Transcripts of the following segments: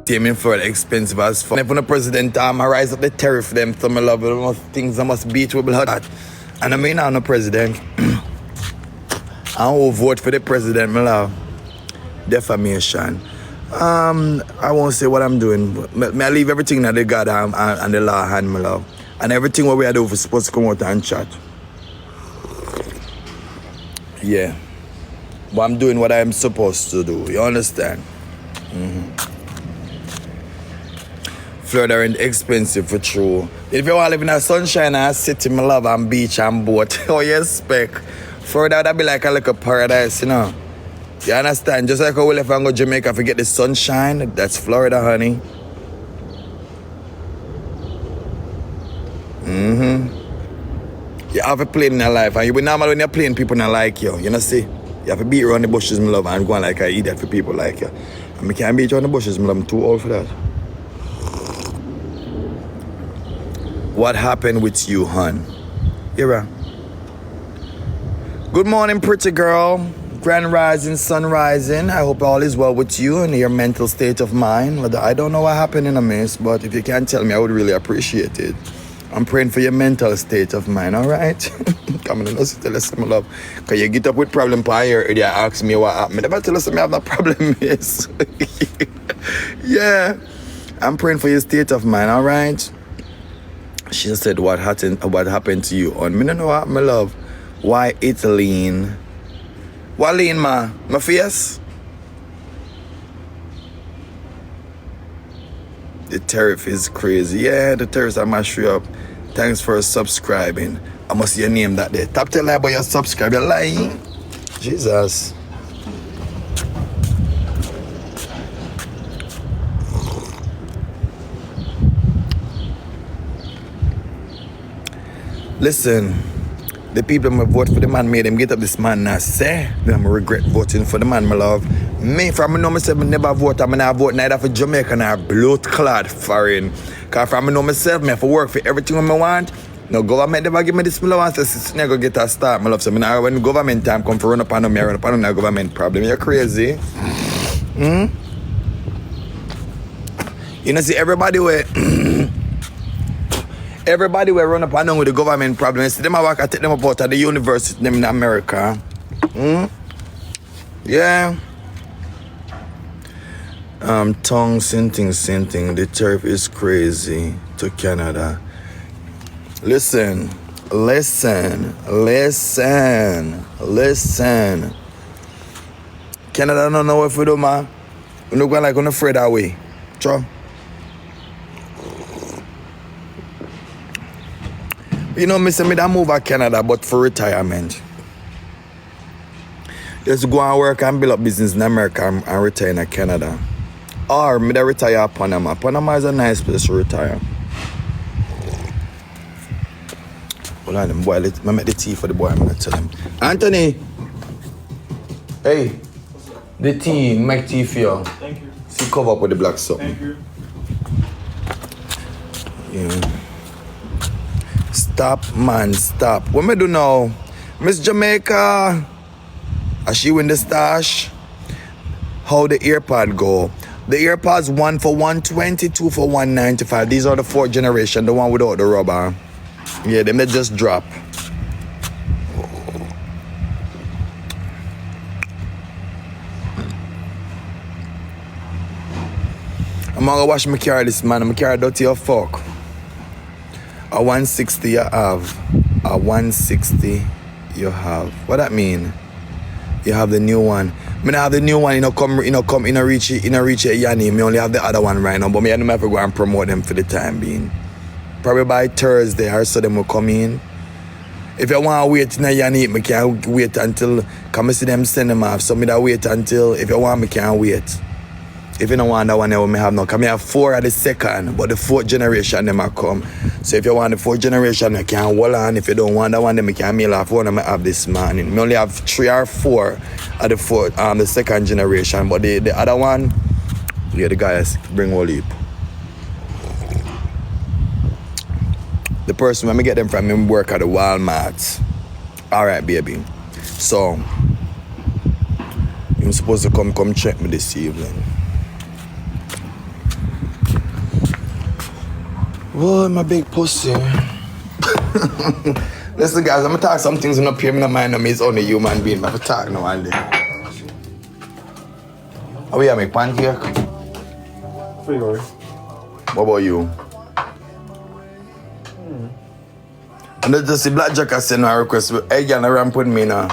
Same in Florida, expensive as fuck. If when the president I rise up the tariff them, so my love, things I must beat will be hot. And I mean I'm no president. I won't vote for the president, my love. Defamation. I won't say what I'm doing, but I leave everything that the God and the law hand, my love. And everything what we are doing, we're supposed to come out and chat. Yeah. But I'm doing what I'm supposed to do. You understand? Florida ain't expensive for true. If you want to live in a sunshine and a city, my love, and beach and boat, oh, you expect? Florida would be like a little paradise, you know? You understand? Just like how we left and go to Jamaica to get the sunshine, that's Florida, honey. You have a plane in your life, and you be normal when you're playing, people not like you. You know, see? You have to beat around the bushes, my love, and go on like an idiot for people like you. And I can't beat around the bushes, my love. I'm too old for that. What happened with you, hon? Ira. Good morning, pretty girl. Grand rising, sun rising. I hope all is well with you and your mental state of mind. I don't know what happened in a mess, but if you can tell me, I would really appreciate it. I'm praying for your mental state of mind, all right? Come on, let's tell us some love. Because you get up with problem by here, you ask me what happened. But tell us I have no problem, yes. Yeah. I'm praying for your state of mind, all right? She said, what happened to you? On me, don't know what, my love. Why it's lean? What lean, ma? My face? The tariff is crazy. Yeah, the tariffs are mash you up. Thanks for subscribing. I must see your name that day. Tap tell her about your subscribe. You're lying. Jesus. Listen. The people who vote for the man made them get up this man now say them regret voting for the man, my love. Me, from I know myself, I never vote. I'm not vote neither for Jamaica nor blood clad foreign. Because from I know myself, I have to work for everything I want. No government never give me this, my love, and says, I'm going to get a start, my love. So now when government time come for run up on me, I run up on no government problem. You're crazy. You know, see, everybody will run up and down with the government problem. See them I work, I take them up out of the university them in America. Yeah. Tongue sinting. The tariff is crazy to Canada. Listen. Canada don't know what we do, man. We don't go like on afraid that way. True. You know, me say me that move to Canada, but for retirement. Just go and work and build up business in America and retire in Canada. Or me that retire at Panama. Panama is a nice place to retire. Hold on, boy, let me make the tea for the boy. I'm gonna tell him. Anthony! Hey, the tea, make tea for you. Thank you. See, cover up with the black soap. Thank you. Yeah. Stop, man, stop. What me do now? Miss Jamaica, as she win the stash, how the AirPod go? The AirPods 1 for $120, 2 for $195. These are the 4th generation, the one without the rubber. Yeah, them they just drop. I'm gonna wash my car this man. My car dirty as fuck. A 160 you have. A 160 you have. What that mean? You have the new one. Me not have the new one, come reach it, Yanni. Me only have the other one right now, but me I don't have to go and promote them for the time being. Probably by Thursday or so them will come in. If you want to wait in a Yanni, me can't wait until come see them send them off. So me that wait until if you want me can't wait. If you don't want that one, I may have no. Because I have 4 at the 2nd, but the 4th generation them come. So if you want the 4th generation, you can hold on. If you don't want that one, then I can mail off one I have this morning. I only have 3 or 4 at the 4th, the 2nd generation. But the other one, yeah, the guys bring all heap. The person when I get them from him work at the Walmart. Alright, baby. So you're supposed to come check me this evening. Whoa, my big pussy. Listen, guys, I'm gonna talk some things in up here. I'm not mind them. It's only human being. I'm gonna talk now and then. How we make pancake? Figure. What about you? And then just see Blackjack has sent a request. Hey, girl, ramp with me now.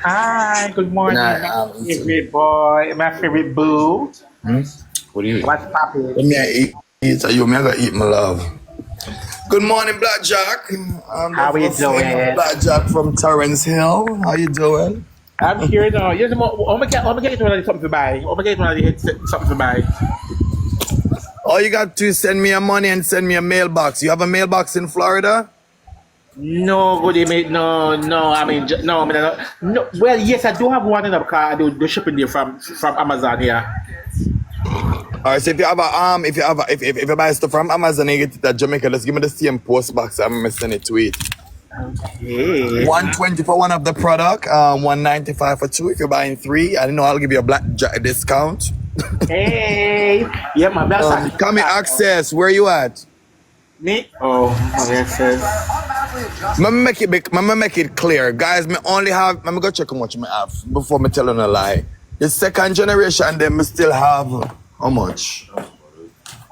Hi, good morning. Nah, My favorite boy, my favorite boo. What do you eat? What's poppin'? Let me eat. So you, me I gotta eat, my love. Good morning, Blackjack. How are you doing? Blackjack from Torrance Hill. How you doing? I'm here now. Yes, I'm gonna get something to buy. I'm gonna get something to buy. All you got to do is send me your money and send me a mailbox. You have a mailbox in Florida? No, good mate. No. I mean, no. Well, yes, I do have one in the car. I do the shipping there from Amazon. Yeah. Alright, so if you have if you buy stuff from Amazon and you get it at Jamaica, just give me the same post box. I'm gonna send it to it. Okay. 120 for one of the product, 195 for two. If you're buying three, I don't know, I'll give you a Blackjack discount. Hey. Yeah, my best. Come in access. Where you at? Me? Oh, yes. I'ma make it clear, guys. Me only have. Let me go check how much I have before me telling a lie. The second generation, them me still have how much?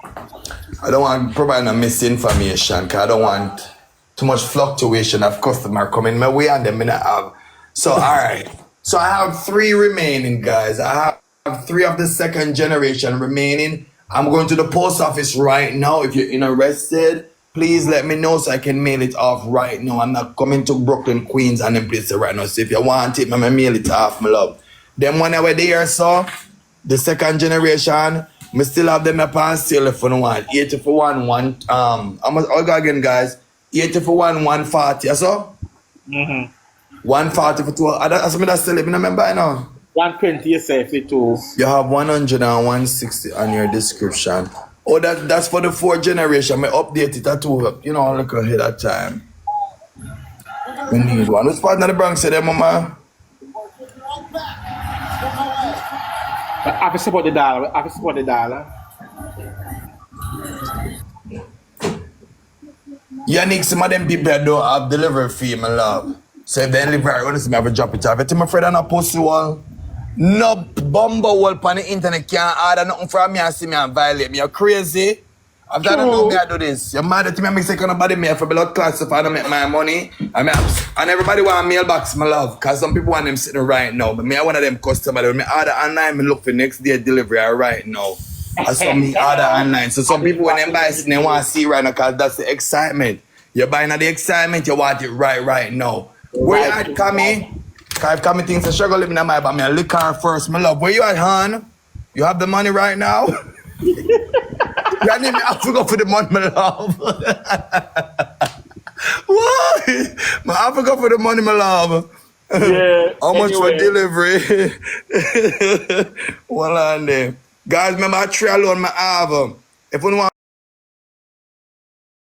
I don't want to provide no misinformation, because I don't want too much fluctuation of customer coming my way and them me not have. So all right. So I have three remaining, guys. I have three of the second generation remaining. I'm going to the post office right now. If you're interested, please let me know so I can mail it off right now. I'm not coming to Brooklyn, Queens, and them places right now. So if you want it, I'm mail it off, my love. Them when I were there, so the second generation, me still have them up on sale if you want. 80 for one. How much? I'll go again, guys. 80 for 140. So 140 for two. That's me that sell it. I remember now. 120 yourself, it too. You have 100 and 160 on your description. Oh, that's for the fourth generation. I update it at two, you know, look ahead of time. We need one. Which part of the Bronx say there, mama? I have to support the dollar. Yannick, some of them people that don't have delivery fee, my love. So if they deliver, I want to see me have a drop it off. I tell my friend on a post wall. No bumble wall on the internet can't order nothing from me and see me and violate me. You're crazy. After I don't know me, I do this. You're mad at me, I make second nobody me for blood class if I don't make my money. And everybody want a mailbox, my love. Because some people want them sitting right now. But me, I one of them customers. When me order online, me look for next day delivery right now. I saw me order online. So some people when they buy it, they want to see right now because that's the excitement. You're buying at the excitement, you want it right now. Where you at, Kami? Because if Kami thinks I struggle living in my bag, I lick her first, my love. Where you at, hon? You have the money right now? I need me have to go for the money, my love. What? I have to go for the money, my love. Yeah. How much for delivery? Well, on there. Guys, remember I try alone my album. If you want